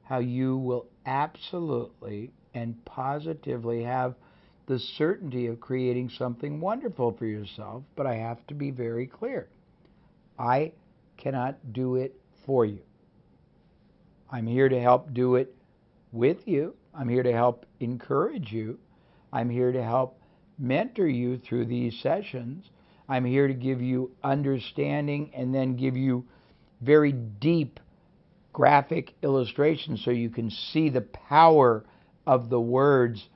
how you will absolutely and positively have the certainty of creating something wonderful for yourself. But I have to be very clear. I cannot do it for you. I'm here to help do it with you. I'm here to help encourage you. I'm here to help mentor you through these sessions. I'm here to give you understanding and then give you very deep graphic illustrations so you can see the power of the words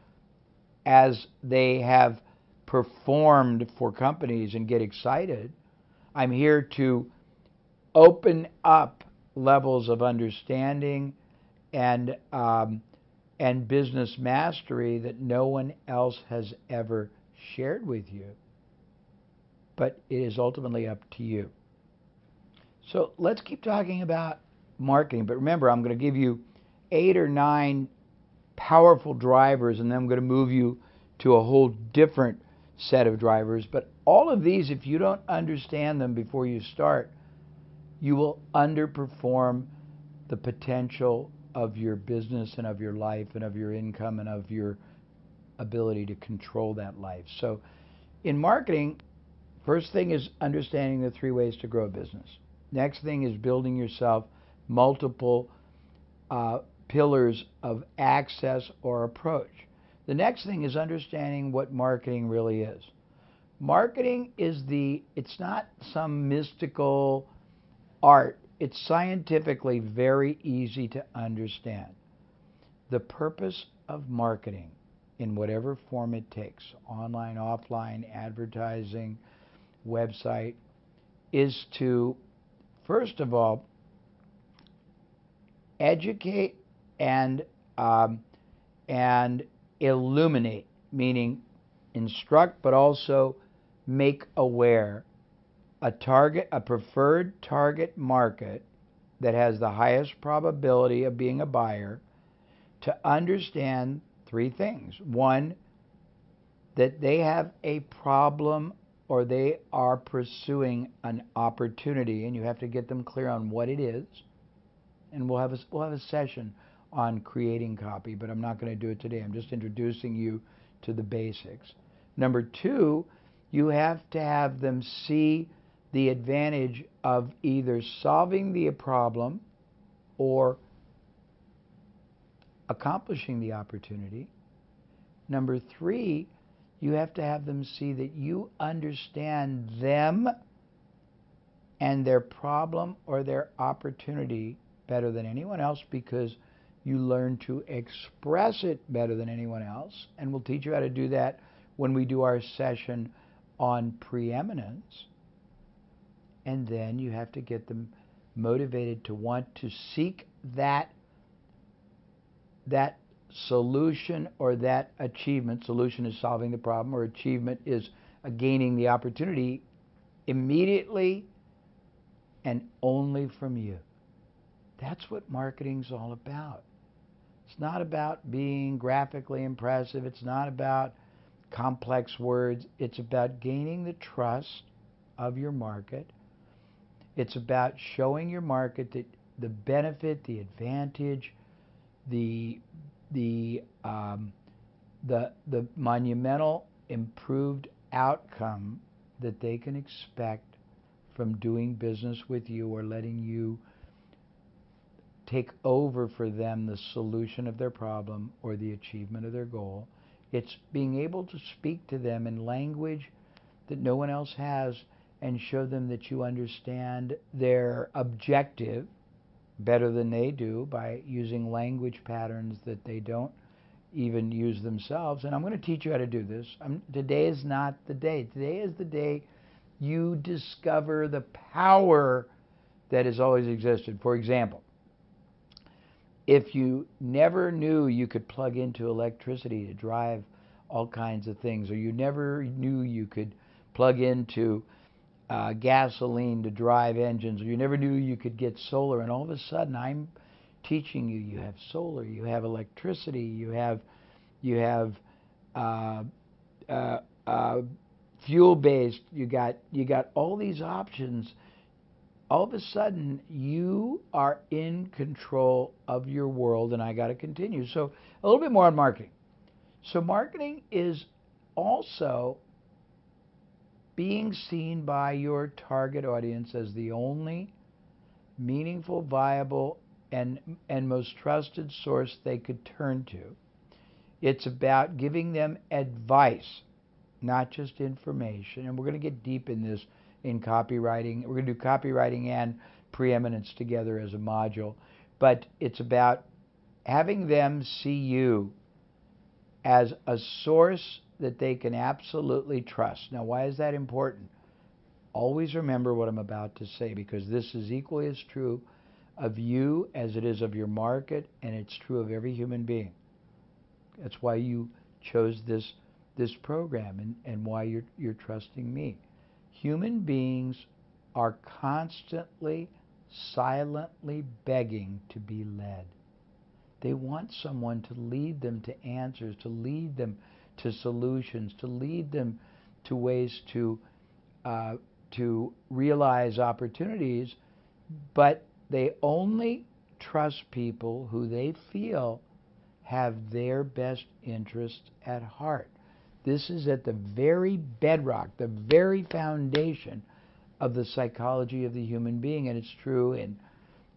as they have performed for companies and get excited. I'm here to open up levels of understanding and and business mastery that no one else has ever shared with you. But it is ultimately up to you. So let's keep talking about marketing. But remember, I'm going to give you 8 or 9 powerful drivers, and then I'm going to move you to a whole different set of drivers. But all of these, if you don't understand them before you start, you will underperform the potential of your business and of your life and of your income and of your ability to control that life. So in marketing, first thing is understanding the 3 ways to grow a business. Next thing is building yourself multiple pillars of access or approach. The next thing is understanding what marketing really is. Marketing is it's not some mystical art. It's scientifically very easy to understand. The purpose of marketing, in whatever form it takes, online, offline, advertising, website, is to, first of all, educate and illuminate, meaning instruct, but also make aware a preferred target market that has the highest probability of being a buyer, to understand 3 things. One, that they have a problem or they are pursuing an opportunity, and you have to get them clear on what it is. And we'll have a session on creating copy, but I'm not going to do it today. I'm just introducing you to the basics. Number 2, you have to have them see the advantage of either solving the problem or accomplishing the opportunity. Number 3, you have to have them see that you understand them and their problem or their opportunity better than anyone else, because you learn to express it better than anyone else. And we'll teach you how to do that when we do our session on preeminence. And then you have to get them motivated to want to seek that solution or that achievement. Solution is solving the problem, or achievement is gaining the opportunity immediately and only from you. That's what marketing's all about. It's not about being graphically impressive. It's not about complex words. It's about gaining the trust of your market. It's about showing your market that the benefit, the advantage, the monumental improved outcome that they can expect from doing business with you or letting you take over for them the solution of their problem or the achievement of their goal. It's being able to speak to them in language that no one else has and show them that you understand their objective better than they do by using language patterns that they don't even use themselves. And I'm going to teach you how to do this. Today is not the day. Today is the day you discover the power that has always existed. For example, if you never knew you could plug into electricity to drive all kinds of things, or you never knew you could plug into gasoline to drive engines, or you never knew you could get solar, and all of a sudden I'm teaching you, you have solar, you have electricity, you have fuel-based, you got all these options. all of a sudden you are in control of your world, and I got to continue. So a little bit more on marketing. So marketing is also being seen by your target audience as the only meaningful, viable, and most trusted source they could turn to. It's about giving them advice, not just information. And we're going to get deep in this in copywriting. We're going to do copywriting and preeminence together as a module. But it's about having them see you as a source that they can absolutely trust. Now, why is that important? Always remember what I'm about to say, because this is equally as true of you as it is of your market, and it's true of every human being. That's why you chose this program, and why you're trusting me. Human beings are constantly, silently begging to be led. They want someone to lead them to answers, to lead them to solutions, to lead them to ways to realize opportunities, but they only trust people who they feel have their best interests at heart. This is at the very bedrock, the very foundation of the psychology of the human being, and it's true in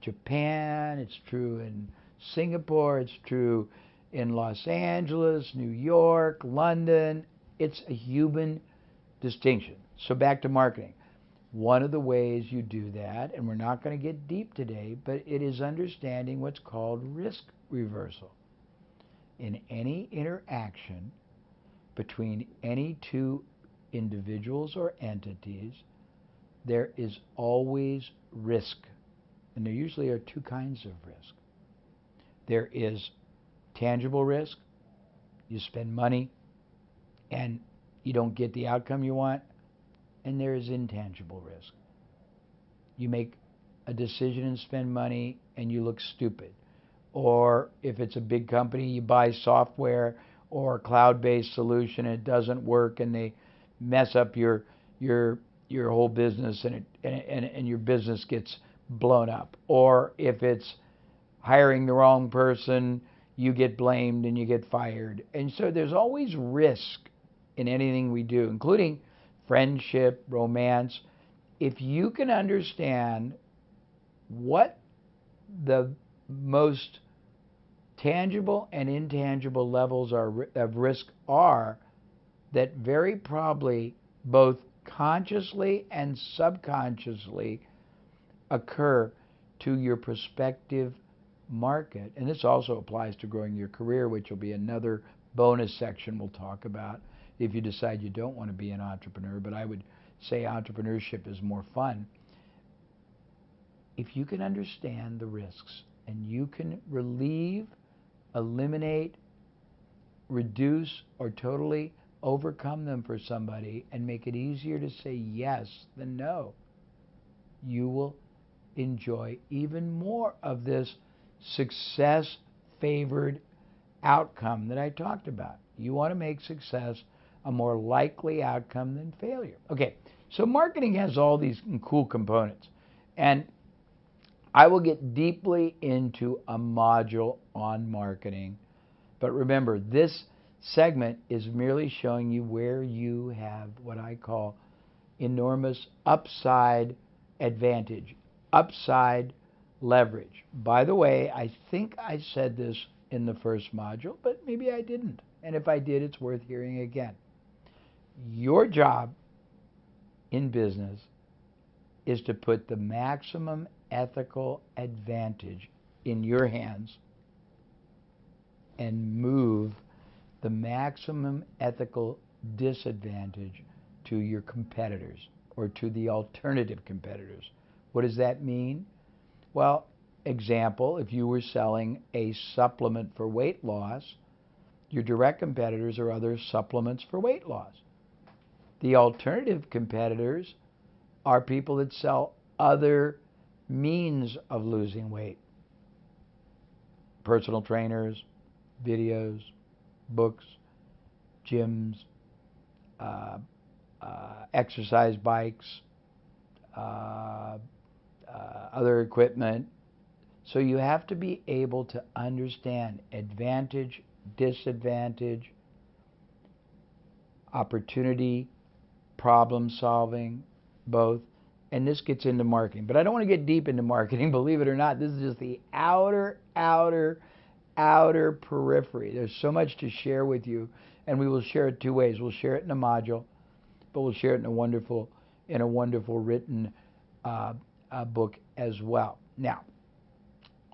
Japan, it's true in Singapore, it's true in Los Angeles, New York, London. It's a human distinction. So back to marketing. One of the ways you do that, and we're not going to get deep today, but it is understanding what's called risk reversal. In any interaction between any two individuals or entities, there is always risk. And there usually are two kinds of risk. There is tangible risk. You spend money and you don't get the outcome you want. And there is intangible risk. You make a decision and spend money and you look stupid. Or if it's a big company, you buy software or a cloud-based solution and it doesn't work, and they mess up your whole business, and your business gets blown up. Or if it's hiring the wrong person, you get blamed and you get fired. And so there's always risk in anything we do, including friendship, romance. If you can understand what the most tangible and intangible levels of risk are, that very probably both consciously and subconsciously occur to your prospective market. And this also applies to growing your career, which will be another bonus section we'll talk about if you decide you don't want to be an entrepreneur. But I would say entrepreneurship is more fun. If you can understand the risks and you can relieve, eliminate, reduce, or totally overcome them for somebody and make it easier to say yes than no, you will enjoy even more of this success-favored outcome that I talked about. You want to make success a more likely outcome than failure. Okay, so marketing has all these cool components. And I will get deeply into a module on marketing. But remember, this segment is merely showing you where you have what I call enormous upside advantage, upside leverage. By the way, I think I said this in the first module, but maybe I didn't. And if I did, it's worth hearing again. Your job in business is to put the maximum ethical advantage in your hands and move the maximum ethical disadvantage to your competitors or to the alternative competitors. What does that mean? Well, example, if you were selling a supplement for weight loss, your direct competitors are other supplements for weight loss. The alternative competitors are people that sell other means of losing weight. Personal trainers, videos, books, gyms, exercise bikes, other equipment. So you have to be able to understand advantage, disadvantage, opportunity, problem solving, both. And this gets into marketing. But I don't want to get deep into marketing, believe it or not. This is just the outer periphery. There's so much to share with you, and we will share it two ways. We'll share it in a module, but we'll share it in a wonderful written book as well. Now,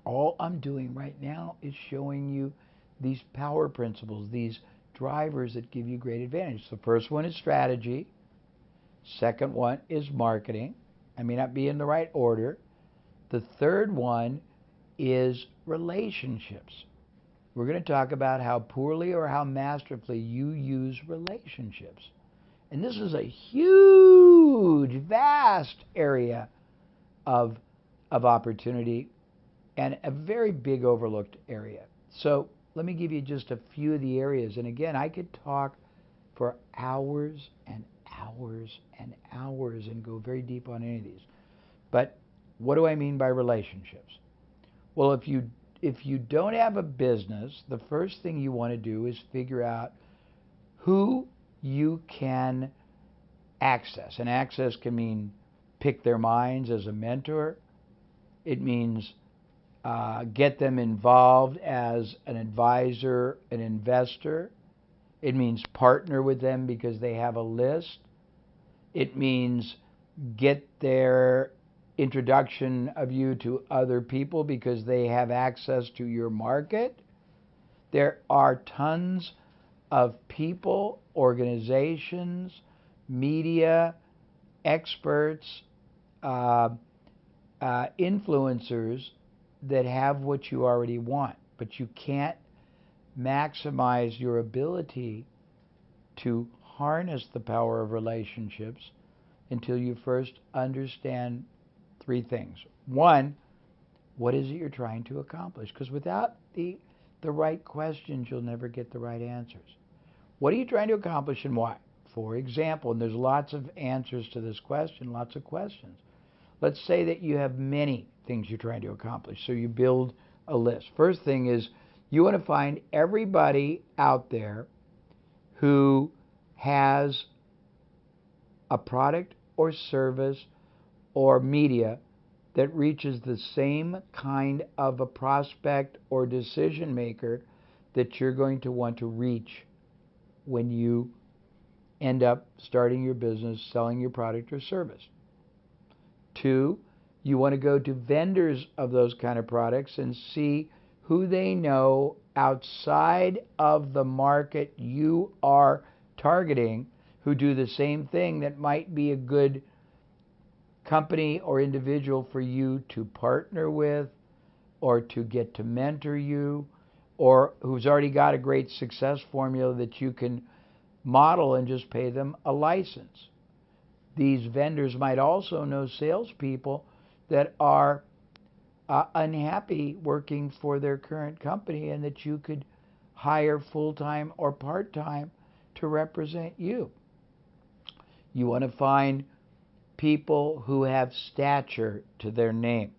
all I'm doing right now is showing you these power principles, these drivers that give you great advantage. The first one is strategy. Second one is marketing. I may not be in the right order. The third one is relationships. We're going to talk about how poorly or how masterfully you use relationships. And this is a huge, vast area of opportunity and a very big overlooked area. So let me give you just a few of the areas. And again, I could talk for hours and hours and hours and go very deep on any of these. But what do I mean by relationships? Well, if you don't have a business, the first thing you want to do is figure out who you can access. And access can mean pick their minds as a mentor. It means get them involved as an advisor, an investor. It means partner with them because they have a list. It means get their introduction of you to other people because they have access to your market. There are tons of people, organizations, media, experts, influencers that have what you already want, but you can't maximize your ability to harness the power of relationships until you first understand three things. One, what is it you're trying to accomplish? Because without the right questions, you'll never get the right answers. What are you trying to accomplish and why? For example, and there's lots of answers to this question, lots of questions. Let's say that you have many things you're trying to accomplish. So you build a list. First thing is you want to find everybody out there who has a product or service or media that reaches the same kind of a prospect or decision maker that you're going to want to reach when you end up starting your business, selling your product or service. Two, you want to go to vendors of those kind of products and see who they know outside of the market you are targeting who do the same thing that might be a good company or individual for you to partner with or to get to mentor you, or who's already got a great success formula that you can model and just pay them a license. These vendors might also know salespeople that are unhappy working for their current company and that you could hire full-time or part-time to represent you. You want to find people who have stature to their name.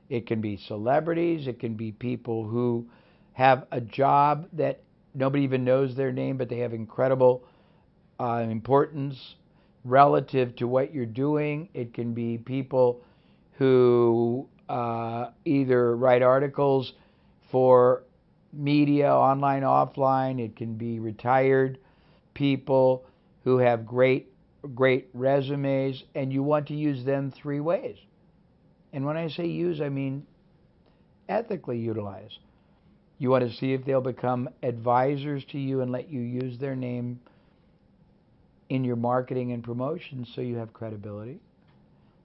It can be celebrities. It can be people who have a job that nobody even knows their name, but they have incredible importance relative to what you're doing. It can be people who either write articles for media, online, offline. It can be retired people who have great resumes, and you want to use them three ways. And when I say use, I mean ethically utilize. You want to see if they'll become advisors to you and let you use their name in your marketing and promotion so you have credibility.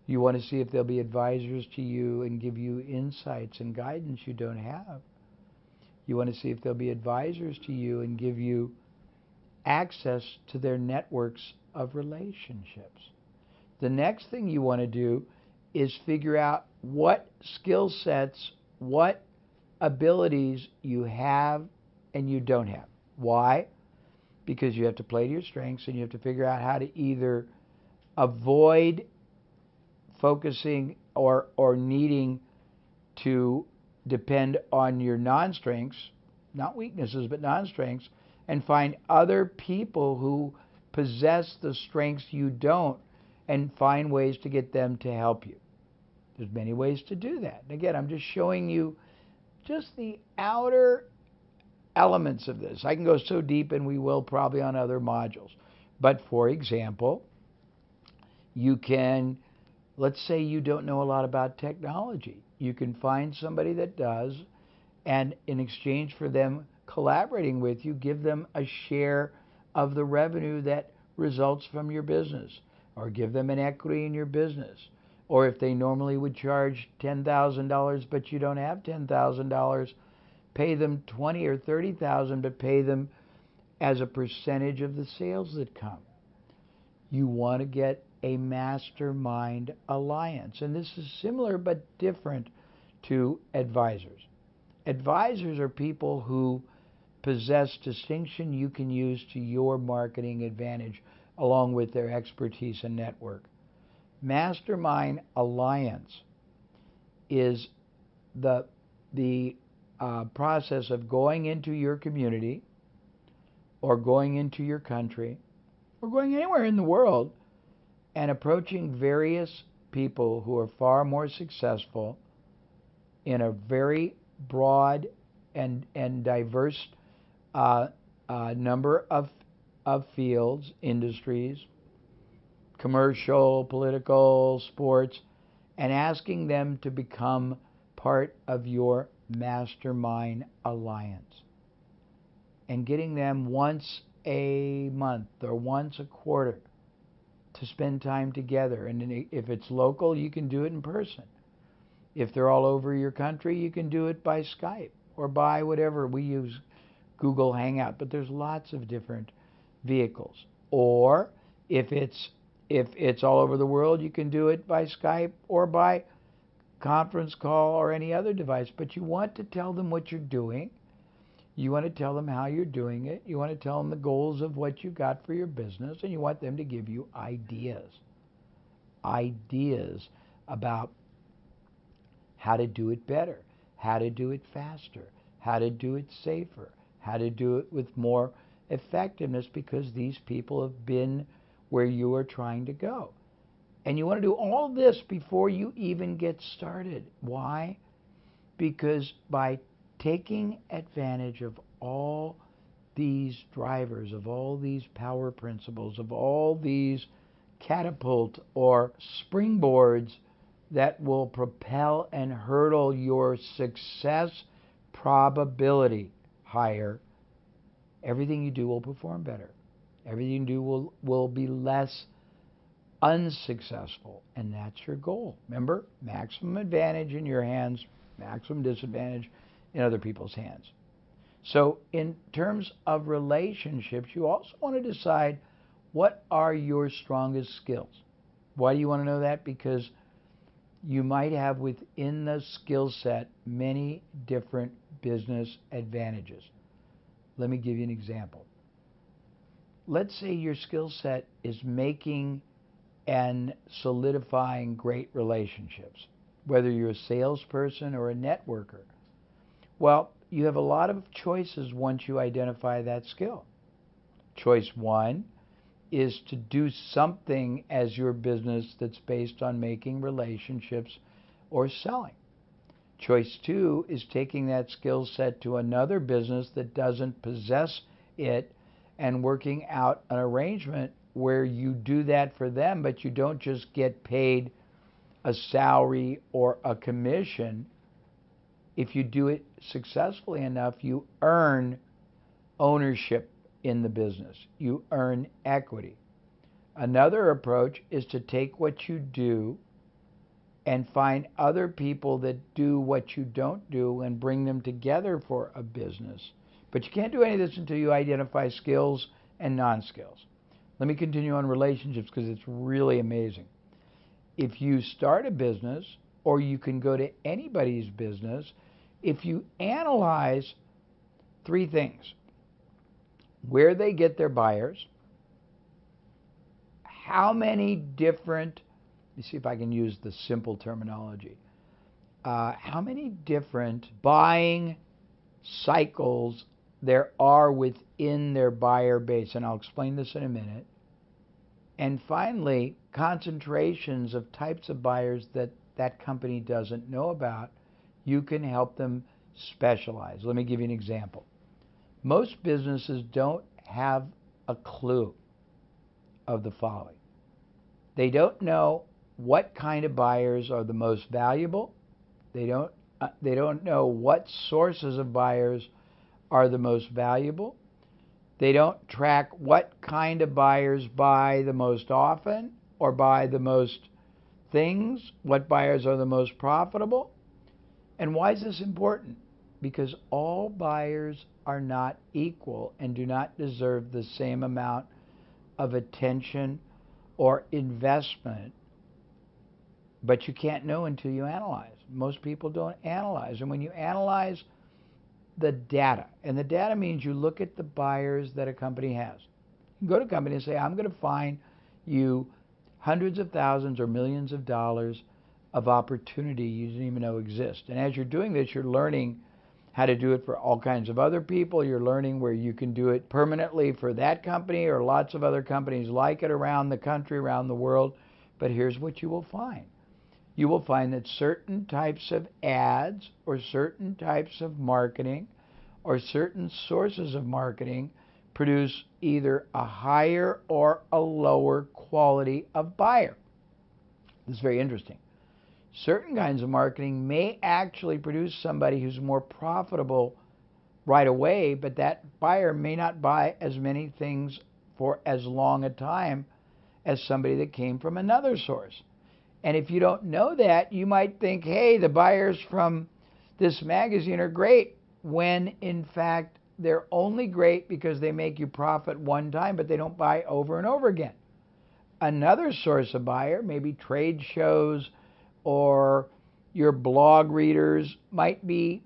You want to see if they'll be advisors to you and give you insights and guidance you don't have. You want to see if they'll be advisors to you and give you access to their networks of relationships. The next thing you want to do is figure out what skill sets, what abilities you have and you don't have. Why? Because you have to play to your strengths and you have to figure out how to either avoid focusing or needing to depend on your non-strengths, not weaknesses, but non-strengths, and find other people who possess the strengths you don't and find ways to get them to help you. There's many ways to do that. And again, I'm just showing you just the outer elements of this. I can go so deep, and we will probably on other modules. But for example, you can, let's say you don't know a lot about technology. You can find somebody that does, and in exchange for them collaborating with you, give them a share of the revenue that results from your business, or give them an equity in your business. Or if they normally would charge $10,000 but you don't have $10,000, pay them $20,000 or $30,000, but pay them as a percentage of the sales that come. You want to get a mastermind alliance. And this is similar but different to advisors. Advisors are people who possess distinction you can use to your marketing advantage along with their expertise and network. Mastermind alliance is the process of going into your community or going into your country or going anywhere in the world and approaching various people who are far more successful in a very broad and diverse number of fields, industries, commercial, political, sports, and asking them to become part of your mastermind alliance and getting them once a month or once a quarter to spend time together. And if it's local, you can do it in person. If they're all over your country, you can do it by Skype or by whatever. We use Google Hangout, but there's lots of different vehicles. Or if it's all over the world, you can do it by Skype or by conference call or any other device. But you want to tell them what you're doing. You want to tell them how you're doing it. You want to tell them the goals of what you got for your business, and you want them to give you ideas. Ideas about how to do it better, how to do it faster, how to do it safer, how to do it with more effectiveness, because these people have been where you are trying to go. And you want to do all this before you even get started. Why? Because by taking advantage of all these drivers, of all these power principles, of all these catapult or springboards that will propel and hurdle your success probability higher, everything you do will perform better. Everything you do will be less unsuccessful, and that's your goal. Remember, maximum advantage in your hands, maximum disadvantage in other people's hands. So in terms of relationships, you also want to decide what are your strongest skills. Why do you want to know that? Because you might have within the skill set many different business advantages. Let me give you an example. Let's say your skill set is making and solidifying great relationships, whether you're a salesperson or a networker. Well, you have a lot of choices once you identify that skill. Choice one is to do something as your business that's based on making relationships or selling. Choice two is taking that skill set to another business that doesn't possess it and working out an arrangement where you do that for them, but you don't just get paid a salary or a commission. If you do it successfully enough, you earn ownership in the business. You earn equity. Another approach is to take what you do and find other people that do what you don't do and bring them together for a business. But you can't do any of this until you identify skills and non-skills. Let me continue on relationships because it's really amazing. If you start a business, or you can go to anybody's business, if you analyze three things: where they get their buyers, how many different me see if I can use the simple terminology. How many different buying cycles there are within their buyer base, and I'll explain this in a minute. And finally, concentrations of types of buyers that that company doesn't know about. You can help them specialize. Let me give you an example. Most businesses don't have a clue of the following. They don't know what kind of buyers are the most valuable. They don't know what sources of buyers are the most valuable. They don't track what kind of buyers buy the most often or buy the most things, what buyers are the most profitable. And why is this important? Because all buyers are not equal and do not deserve the same amount of attention or investment. But you can't know until you analyze. Most people don't analyze. And when you analyze the data, and the data means you look at the buyers that a company has. You go to a company and say, I'm going to find you hundreds of thousands or millions of dollars of opportunity you didn't even know exist. And as you're doing this, you're learning how to do it for all kinds of other people. You're learning where you can do it permanently for that company or lots of other companies like it around the country, around the world. But here's what you will find. You will find that certain types of ads or certain types of marketing or certain sources of marketing produce either a higher or a lower quality of buyer. This is very interesting. Certain kinds of marketing may actually produce somebody who's more profitable right away, but that buyer may not buy as many things for as long a time as somebody that came from another source. And if you don't know that, you might think, hey, the buyers from this magazine are great, when in fact they're only great because they make you profit one time, but they don't buy over and over again. Another source of buyer, maybe trade shows or your blog readers, might be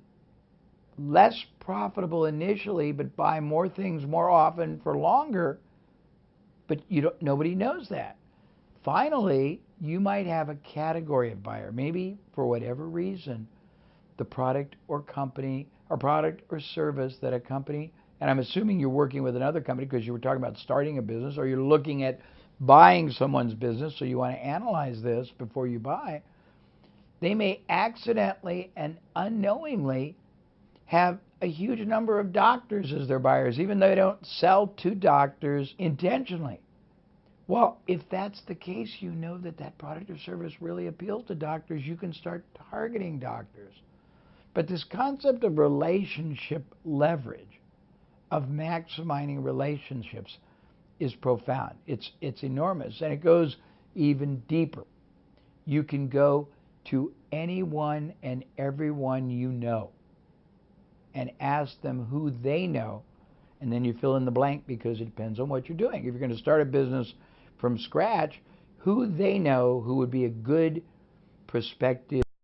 less profitable initially, but buy more things more often for longer, but nobody knows that. Finally, you might have a category of buyer. Maybe for whatever reason, the product or company or product or service that a company, and I'm assuming you're working with another company because you were talking about starting a business, or you're looking at buying someone's business, so you want to analyze this before you buy. They may accidentally and unknowingly have a huge number of doctors as their buyers, even though they don't sell to doctors intentionally. Well, if that's the case, you know that that product or service really appeals to doctors. You can start targeting doctors. But this concept of relationship leverage, of maximizing relationships, is profound. It's enormous, and it goes even deeper. You can go to anyone and everyone you know and ask them who they know, and then you fill in the blank because it depends on what you're doing. If you're going to start a business from scratch, who they know who would be a good prospective